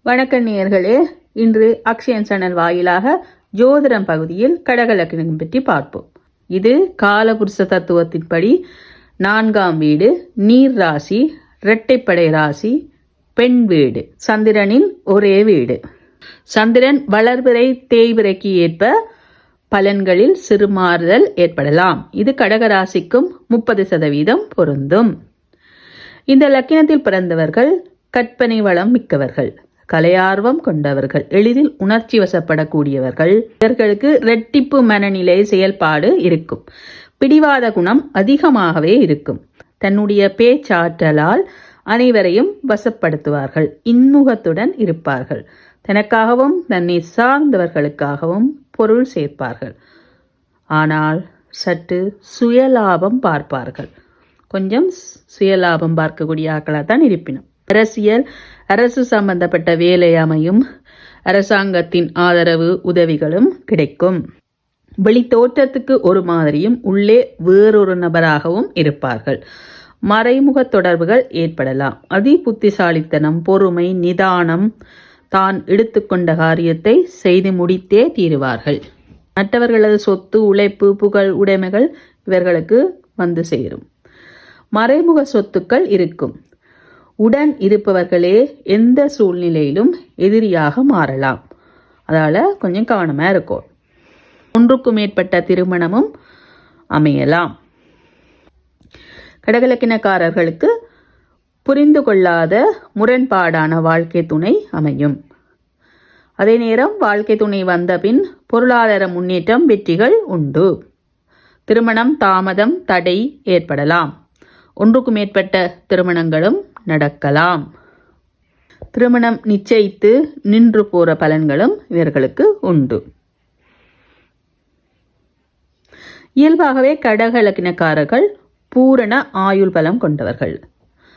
வணக்கம் நேயர்களே, இன்று அக்ஷயன் சேனல் வாயிலாக ஜோதிடம் பகுதியில் கடகலக்கணம் பற்றி பார்ப்போம். இது காலபுருஷ தத்துவத்தின்படி 4ஆம் வீடு, நீர் ராசி, இரட்டைப்படை ராசி, பெண் வீடு, சந்திரனின் ஒரே வீடு. சந்திரன் வளர்பிறை தேய்பிறைக்கு ஏற்ப பலன்களில் சிறு மாறுதல் ஏற்படலாம். இது கடகராசிக்கும் 30% பொருந்தும். இந்த லக்கினத்தில் பிறந்தவர்கள் கற்பனை வளம் மிக்கவர்கள், கலையார்வம் கொண்டவர்கள், எளிதில் உணர்ச்சி வசப்படக்கூடியவர்கள். இவர்களுக்கு இரட்டிப்பு மனநிலை செயல்பாடு இருக்கும். பிடிவாத குணம் அதிகமாகவே இருக்கும். தன்னுடைய பேச்சாற்றலால் அனைவரையும் வசப்படுத்துவார்கள். இன்முகத்துடன் இருப்பார்கள். தனக்காகவும் தன்னை சார்ந்தவர்களுக்காகவும் பொருள் சேர்ப்பார்கள். ஆனால் சற்று சுயலாபம் பார்ப்பார்கள். கொஞ்சம் சுயலாபம் பார்க்கக்கூடிய ஆக்களாக தான் இருப்பினும். அரசியல், அரசு சம்பந்தப்பட்ட வேலை அமையும். அரசாங்கத்தின் ஆதரவு உதவிகளும் கிடைக்கும். வெளி தோற்றத்துக்கு ஒரு மாதிரியும் உள்ளே வேறொரு நபராகவும் இருப்பார்கள். மறைமுக தொடர்புகள் ஏற்படலாம். அதி புத்திசாலித்தனம், பொறுமை, நிதானம், தான் எடுத்துக்கொண்ட காரியத்தை செய்து முடித்தே தீருவார்கள். மற்றவர்களது சொத்து, உழைப்பு, புகழ், உடைமைகள் இவர்களுக்கு வந்து சேரும். மறைமுக சொத்துக்கள் இருக்கும். உடன் இருப்பவர்களே எந்த சூழ்நிலையிலும் எதிரியாக மாறலாம். அதால கொஞ்சம் கவனமா இருக்கும். ஒன்றுக்கும் மேற்பட்ட திருமணமும் அமையலாம். கடகலக்கினக்காரர்களுக்கு புரிந்து கொள்ளாத முரண்பாடான வாழ்க்கை துணை அமையும். அதே நேரம் வாழ்க்கை துணை வந்த பின் பொருளாதார முன்னேற்றம், வெற்றிகள் உண்டு. திருமணம் தாமதம், தடை ஏற்படலாம். ஒன்றுக்கும் மேற்பட்ட திருமணங்களும் நடக்கலாம். திருமணம் நிச்சயித்து நின்று போற பலன்களும் இவர்களுக்கு உண்டு. இயல்பாகவே கடகலக்கினக்காரர்கள் பூரண ஆயுள் பலம் கொண்டவர்கள்.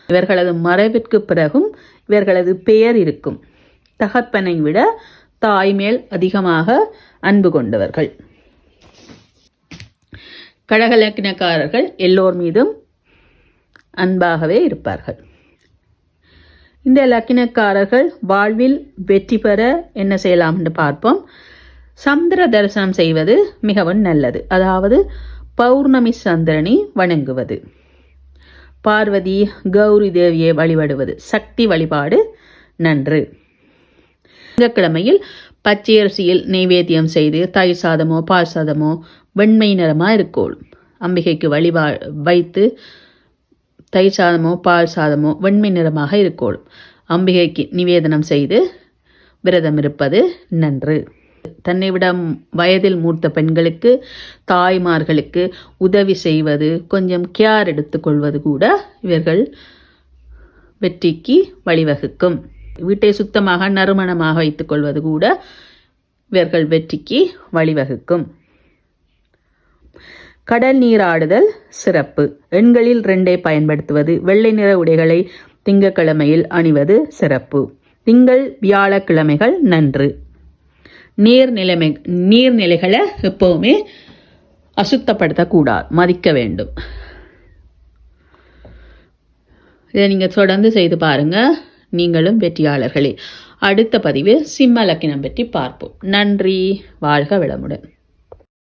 இவர்களது மறைவிற்கு பிறகும் இவர்களது பெயர் இருக்கும். தகப்பனை விட தாய் மேல் அதிகமாக அன்பு கொண்டவர்கள். கடகலக்கினக்காரர்கள் எல்லோர் மீதும் அன்பாகவே இருப்பார்கள். இந்த லக்கினக்காரர்கள் வாழ்வில் வெற்றி பெற என்ன செய்யலாம் என்று பார்ப்போம். சந்திர தரிசனம் செய்வது மிகவும் நல்லது. அதாவது பௌர்ணமி சந்திரனை வணங்குவது, பார்வதி கௌரி தேவியை வழிபடுவது, சக்தி வழிபாடு நன்று. திங்கட்கிழமையில் பச்சையரிசியில் நெய்வேத்தியம் செய்து தயிர் சாதமோ பால் சாதமோ வெண்மை நிறமாக இருக்கோள் அம்பிகைக்கு வைத்து தயிர் சாதமோ பால் சாதமோ வெண்மை நிறமாக இருக்கோளும் அம்பிகைக்கு நிவேதனம் செய்து விரதம் இருப்பது நன்று. தன்னை விட வயதில் மூத்த பெண்களுக்கு, தாய்மார்களுக்கு உதவி செய்வது, கொஞ்சம் கேர் எடுத்துக்கொள்வது கூட இவர்கள் வெற்றிக்கு வழிவகுக்கும். வீட்டை சுத்தமாக நறுமணமாக வைத்துக் கொள்வது கூட இவர்கள் வெற்றிக்கு வழிவகுக்கும். கடல் நீராடுதல் சிறப்பு. எண்களில் 2ஐ பயன்படுத்துவது, வெள்ளை நிற உடைகளை திங்கட்கிழமையில் அணிவது சிறப்பு. திங்கள் வியாழக்கிழமைகள் நன்று. நீர்நிலைகளை எப்பவுமே அசுத்தப்படுத்தக்கூடாது, மதிக்க வேண்டும். இதை நீங்கள் தொடர்ந்து செய்து பாருங்க, நீங்களும் வெற்றியாளர்களே. அடுத்த பதிவில் சிம்ம லக்கினம் பற்றி பார்ப்போம். நன்றி. வாழ்க வளமுடன்.